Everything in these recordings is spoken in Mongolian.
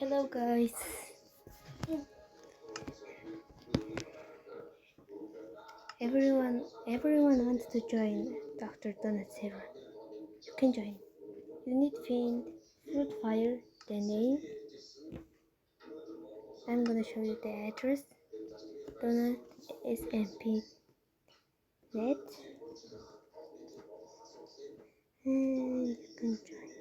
Hello guys. Everyone wants to join Dr. Donut server. You can join. You need find fruit fire, the name. I'm gonna show you the address. Donut SMP net. And you can join.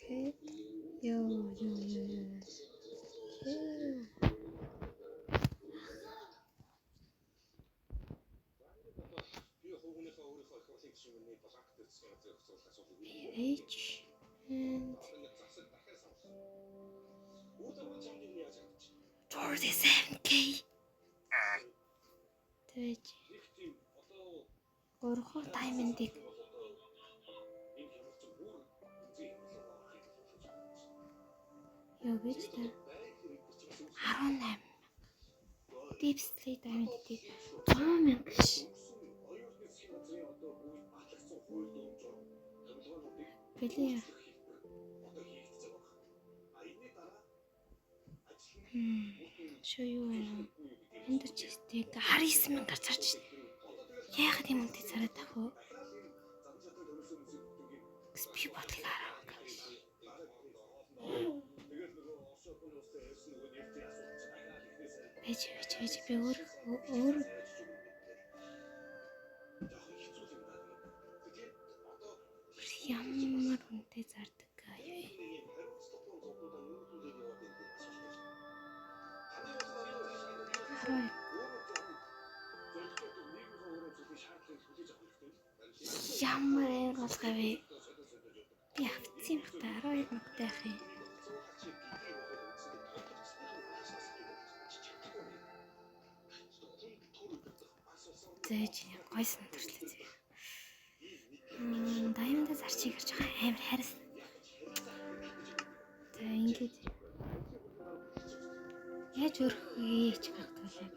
Okay. Yo. PH and 47k. Тэгэж 3 diamond-ыг юу гэж та 18 deep slate diamond-ыг 100,000 ш. Бэлээ. Show you энэ чистийг 19,000 гарч шин. Яагаад юм үнтэй цараад тах вэ? XP бодлыг хараа. Бэж би өөр ямар үнтэй зардаг аа. Ямар аяр болгоо вэ? Би авцсан юм та 12 мөнгөтэй ах юм. Зээж гой сандарчлаа. Дайманда зарчиг гарч байгаа амар хайрс. За ингэж яаж өрөх ээч гагдвал юм.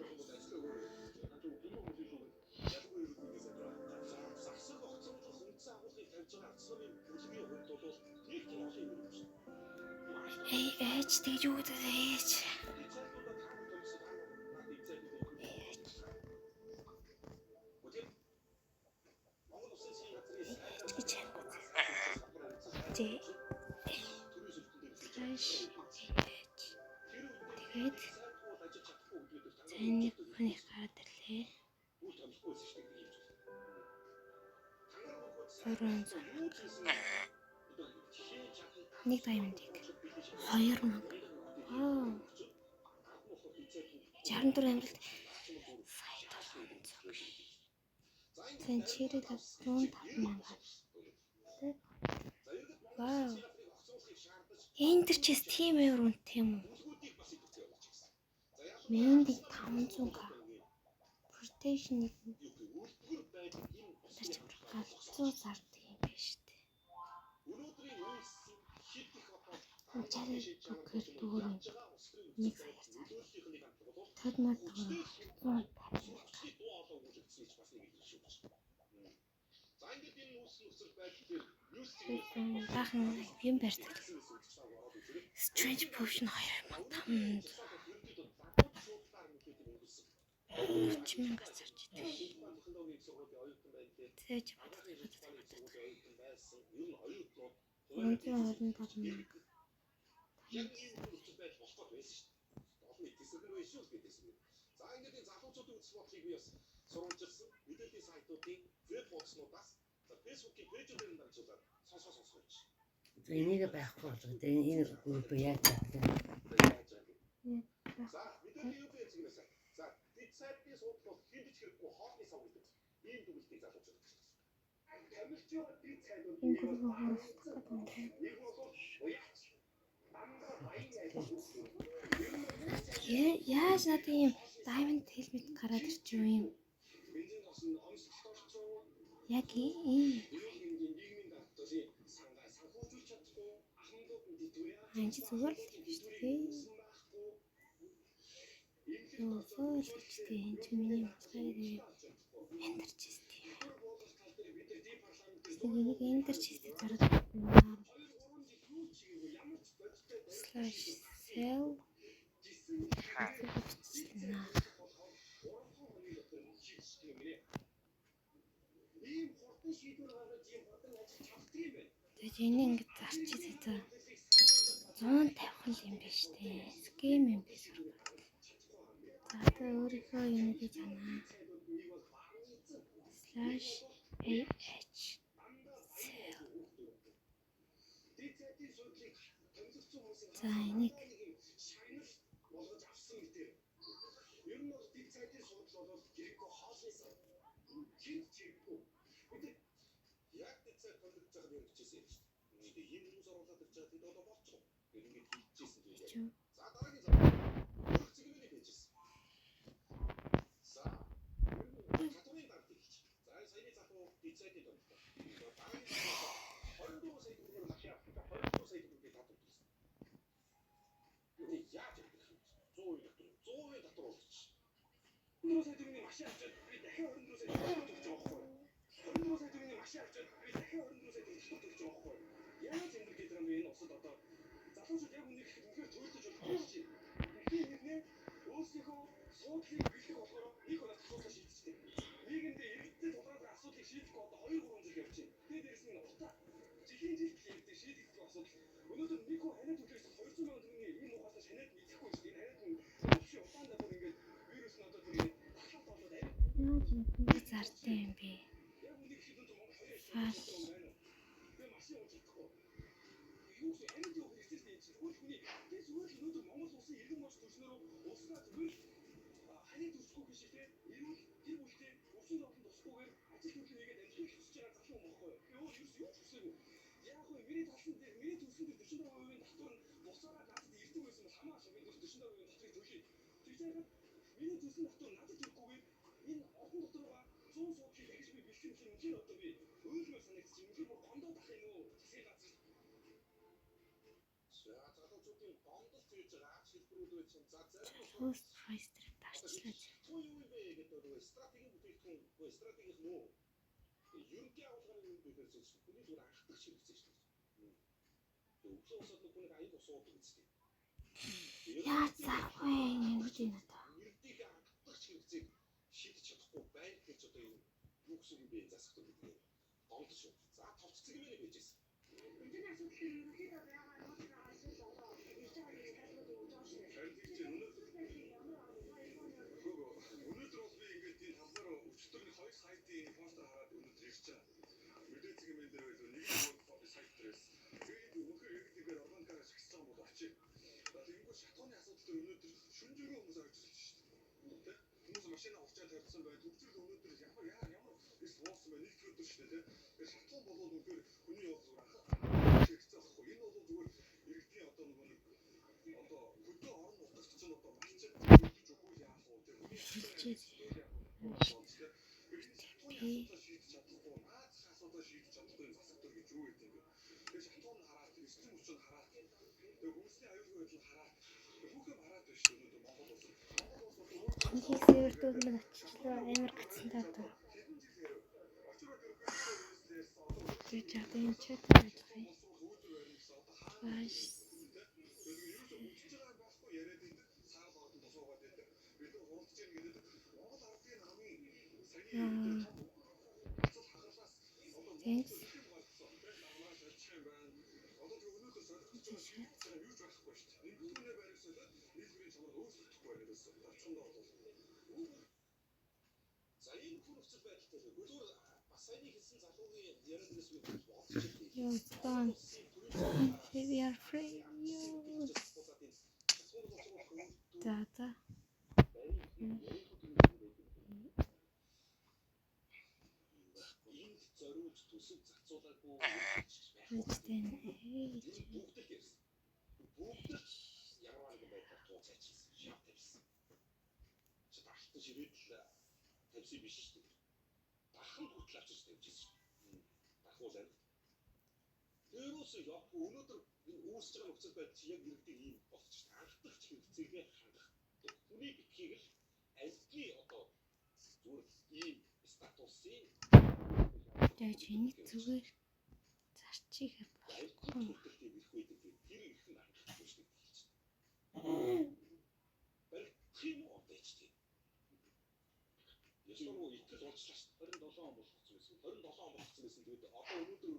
Ээж тэгж юу гэдэг ээж. Тэгээд зэнийг хүнийг гараад ирлээ. Нэг diamond-ыг 2,000. Вау. 64 амралт. Сайд онцог. Зэн чирэл 105,000. Вау. Энэ төр чис тийм eur үнэтэй юм уу? Мэндийг 500к. Protection-ыг тарч галзуу зарддаг юм биш үү? Чарай бүгээр дүүрэн 1 саяар зар. Тодмар дүүрэн 150. Бахан юм барьдаг. Strange potion 2,500. 30,000 гарч идэв. Зээж боддог. 125,000. Энийг байхгүй болгоо. Энэ групп яаж чаддаг? Яаж надад юм diamond хэлнэ Смит гараад ирчих юм. Яг ийм. Анч зүгээр л юм шүү дээ. Юу л гэжтэй энэ ч миний мацхайг энтерч систем. Энийг энтерч систем зараад байна. Slash cell бичсэн. Тэгээд энийг ингэж зарчиж байгаа. 150 юм биш үү? Скем юм биш үү? За одоо өөрийнхөө юм гэж байна. Slash AH за энийг зартай юм бэ. Фал Host price дээр дарчлаа. Яа заахгүй ингэж юм одоо. Чиний серверүүд мань очихлоо амар гацсан даа одоо. Тэгээд яг энэ чат байлгах юм. Бааш. Thanks. You're done. We are free. Data. тавьсан биш шүү дээ. Дахин хүртэл авчиж тавьжсэн шүү дээ. Дахуул амьд. Тэрөөс явахгүй өнөөдөр энэ үүсэж байгаа нөхцөл байдал чи яг иргэдэг ийм болчих. Анхдагч хэрэгцээгээ хангах. Хүний битгийг л амьдны одоо зүгээр ийм статусын Тэгэж энийг зүгээр зарчихыг болохгүй. ирэх байдаг. Тэр ирэх нь хангахгүй шүү дээ. Барих юм одоо ч тийм. Ястаа нөгөө итгэл уулзлаа шүү дээ. 27 он болгоцсон байсан. 27 он болгоцсон байсан. Тэгээд одоо өнөөдөр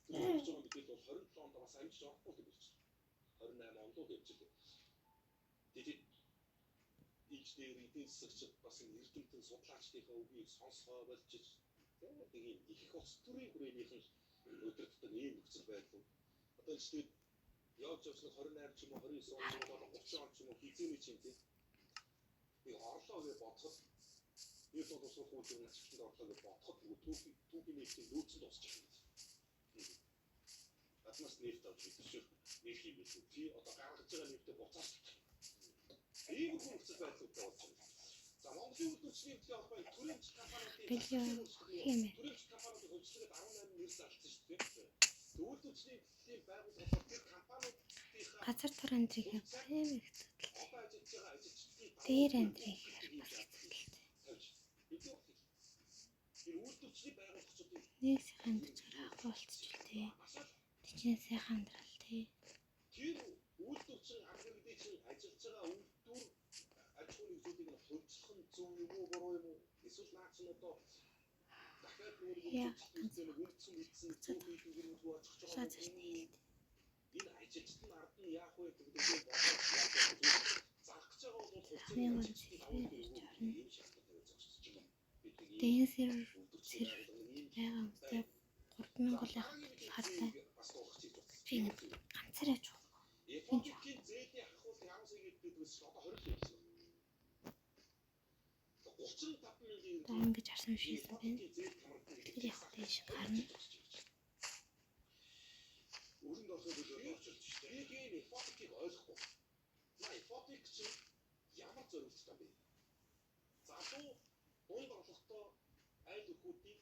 болж байгаа мэдээлэл бол 27 онд бас амжиж авахгүй гэж болчихсон. 28 онд л явчихлаа. Тэгээд ийчдэр эдийн засагчид бас эрдэмтэн судлаачдынхаа үгийг сонсгоо болчих. Тэгээд их ус төрийн хүрээнийх нь өдөртдөг ийм нөхцөл байдал. Одоо ч тэгээд явж явж 28 ч юм уу 29 он ч юм уу 30 он ч юм уу хизээний чинь тийм. Би орлоо гэж бодоход би бол ус хуулийг начигтанд орлоо гэж бодоход түүхийн нийтийн нөөцөнд дуусчих юм. Атнаас нефт авч идэх нэх юм биш үү? Ти одоо гаргаж байгаа нефтээ буцааж татах. Ийм нөхцөл байдлуудтай болж байна. За Монголын үйлдвэрчлийн нефтийн холбооны төрийн компаниудын төрийн компаниудын хөгжлөд 18 нэр залтсан шүү дээ. Үйлдвэрчлийн нефтийн байгууллагууд тэр компаниудынхаа Газар төр амдрыг баян их төдөл. одоо ажиллаж байгаа ажилчдын Дээр амдрыг бас их төдөлтэй. тэр үйлдвэрчлийн байгууллагуудын Нэг сайхан амдраар агуулчихлээ. Тэчнээ сайхан амдрал тий. тэр үйлдвэрчин аргуудын чинь ажиллаж байгаа үйлдвэр аж ахуйн нэгжүүдийг нь хөгжих нь зөв юм уу буруу юм уу? Эсвэл наач нь одоо дахиад үйлдвэрчлийн үйлдсэн зөв хийх юм уу очих жоо. Энэ ажилчдын ард нь яах вэ гэдэг нь зарах гэж байгаа бол Хамгийн гол зүйл юм шаардлагатай Дэнс байгаа үстэй 3000 хаттай. Би ганцаар яж байгаа. Японы зээдний хахуус ямар сая гэдгээс одоо 20 л болсон. 35,000 Одоо ингэж харсан шийсэн байна. Тэр яг тийш гарна. Өрөнд ороход болчихж шүү дээ. Би энэ фотокийг ойлгохгүй. Наа фотик чинь ямар зорилготой юм бэ? Залуу дунд орлоготой айл өхүүдийг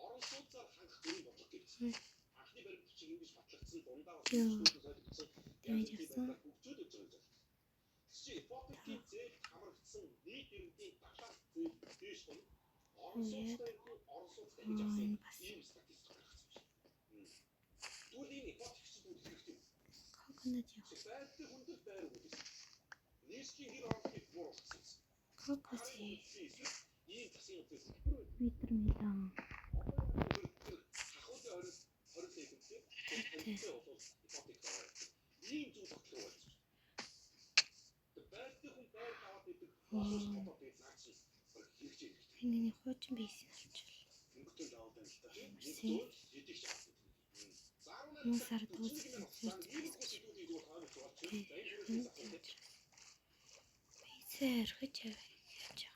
орон сууцаар хангах төрлийн бодлого гэсэн. Анхны баримт бичиг ингэж батлагдсан дундаа бас солигдсон. Тэгэж явсан. Хөгжөөд өгч байгаа юм. Чи фотокийн зээл хамрагдсан нийт иргэдийн далаар зээл дээш бол орон сууцтай орон сууцтай гэж авсан ийм статистик гаргасан юм. Дүүлийн фотокчд үл хэрэгтэй. Коконод яв. Байрны хүндэл байр өгсөн. Нийсгийн хэр орлогыг бууруулсан. Кокоси Ийм тасын үтээс метр милион. хахуун 20 хэвчээ. Ийм зүйл бодлого болсон. Байрны хүн байр аваад идэг фотос фотоыг наач хэрэгжээ. Миний хуучин бейсийг олчихвол. Өнгөтэй даваад байна л та. Хэдийг шахах. Мөн сар дүүсгэн бейсээр хэж явж байгаа.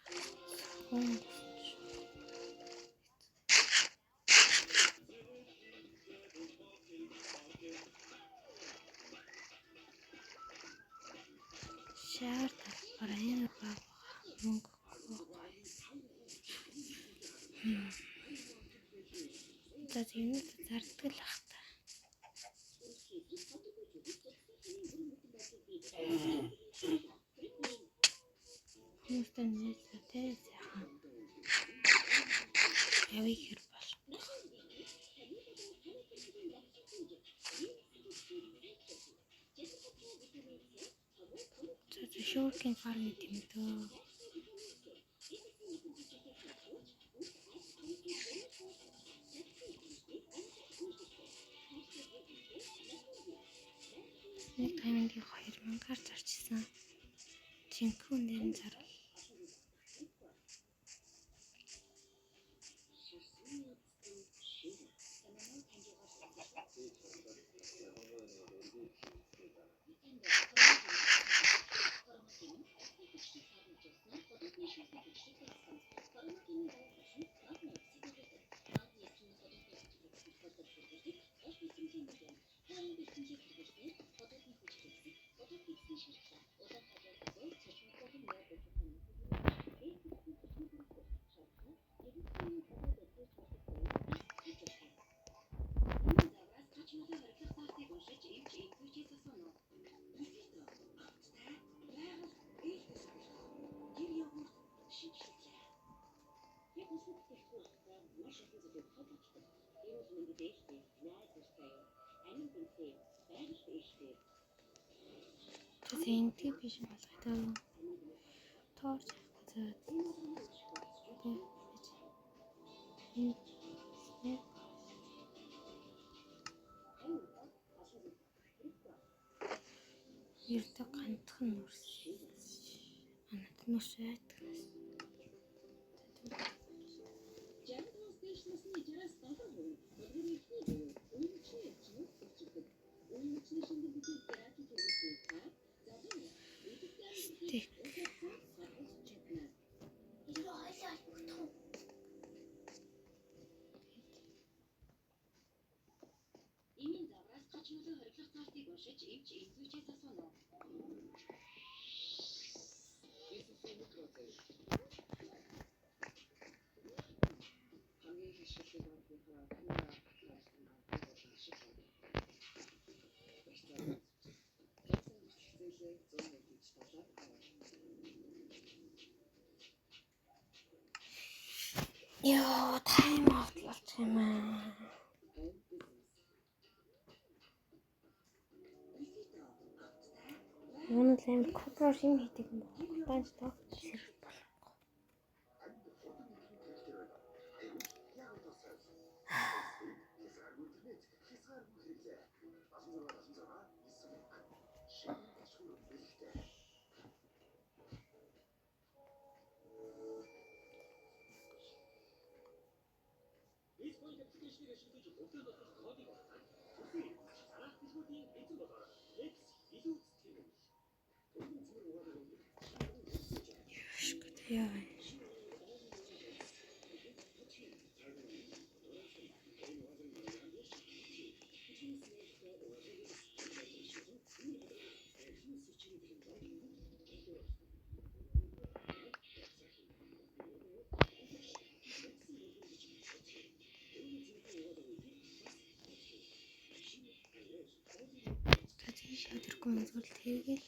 Шаар талбараа баг мөнгө за тийм зардаг л ах та. Хүмүүстэн нээстэй сайхан явъя хэр болохгүй. Шүүргийн фарм тэмдөө. Нэг таймингийн 2000-аар зарчсан. Жинхэнэ нэрэн зарвал. Тэс энтэй биш болгоо. Торч авах гэж. Ердөө гантхан нүрс. Анад нүрс айтгаас. Стик. Йоо, тайм аут болж юм аа. Юунаас амар копро шим хийдэг юм бэ? Тааж тоо сэрх болохгүй. Яа. Тачи шадрахгүй зүйл тэгэл.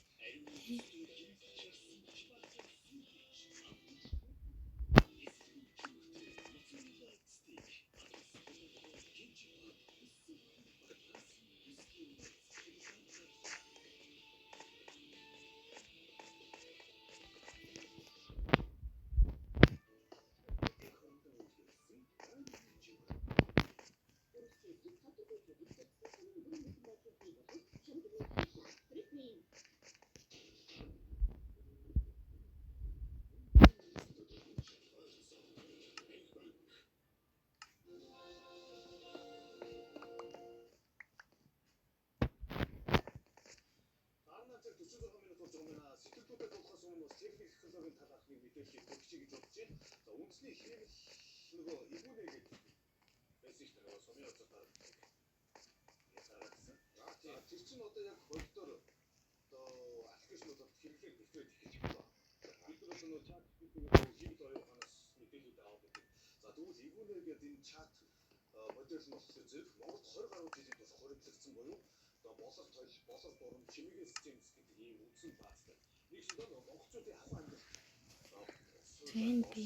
мэдээллийг өгчий гэж бодож байна. За үндэсний хэмэл нөгөө ивүүнэгээд мессеж дээр сумын оцоор ясаарсан. За тэр чинь одоо яг боддоор одоо аппликейшнуудад хэрэглээд нэвтрээд эхэлж байна. Бид нар нөгөө чат хийдэг хэмэл оюуханаас мэдээлүүд аваад байдаг. За тэгвэл ивүүнэгээд энэ чат модель нь болохоор зөв Монгол 20 гаруй жилийн турш хоригдлогдсон буюу одоо боловч дурам чимэгийн системс гэдэг ийм үндсэн баазтай. Нэг шиг монголчуудын хаваа амьдрал Зэн би.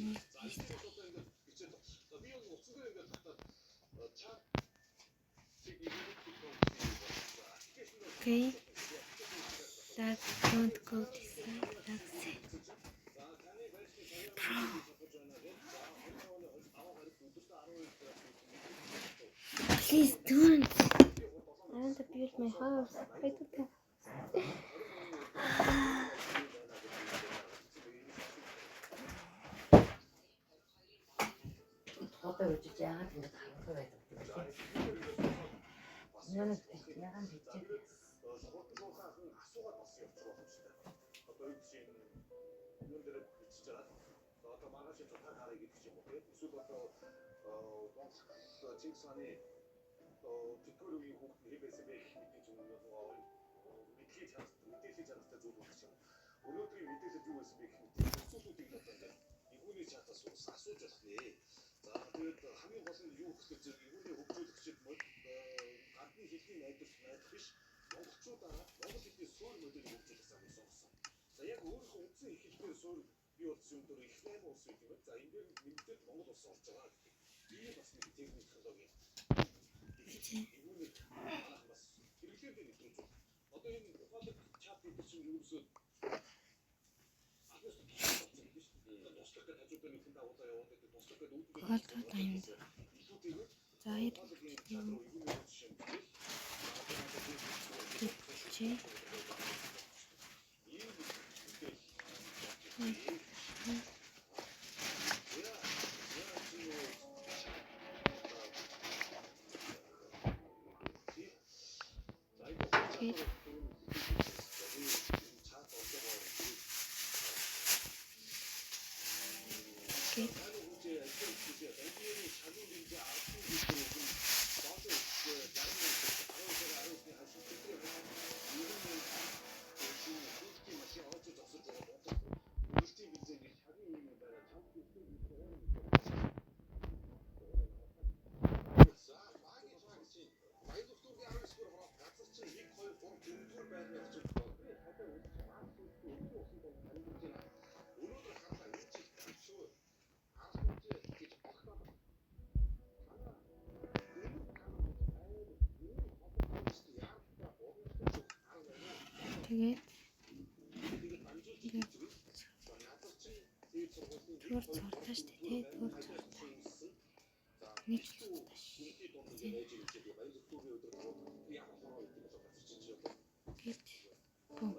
Okay. Don't go this side. That's it. Please don't. I want to build my house. I don't have. Одоо үжиж яагаад ингэ харахгүй байдаг вэ? Яагаад бичээд асуугаад бас явж байгаа юм шиг байна. Одоо энэ чинь юун дээр бичиж байгаа. Одоо маргааш ч утгаар харъя гэдэг ч юм уу тийм. Эсвэл одоо Чингис хааны тэтгэр үеийн хүүхд хэвээсээ байх мэдээж мэдээллийн чанартай зүйл үүсэж байна. Өнөөдрийн мэдээлэл юу байсан бэ гэх мэт асуудлуудыг одоо ингээд игүүний чатаас асууж болох нэ. За тэгээд хамгийн гол нь юу гэхээр зөв игүүний хөгжүүлэгчид гадны хэлний найдварч биш монголчуудаараа монгол хэлний суурь модельийг хөгжүүлэх замыг сонгосон. За яг өөрийнхөө үндсэн хэлээр суурь бий болсон юм дээр их 8 улс үгүй юм. За энэ дээр нэмэгдээд Монгол улс орж байгаа гэдэг. Энэ бас нэг техник технологи. 그치? одоо энэ ухаалаг чат гэдэг чинь ерөөсөө туслах гэж хажуудаа нэгэн дагуулаа яваад байдаг туслах гэж үүдээ 그것도 다행이다. 자, 이렇게 그치? 이렇게 되게 dur цорташ тий dur цортаа нэг л цорташ гэт бом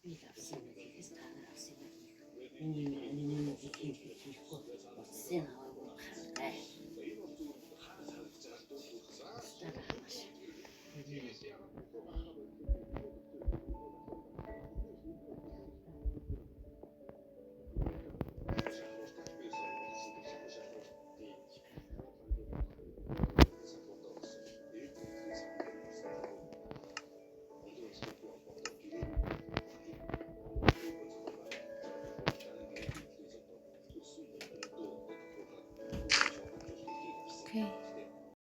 Би авсан нэг ихээс танаар авсан нэг. Энэ хийхгүй утсын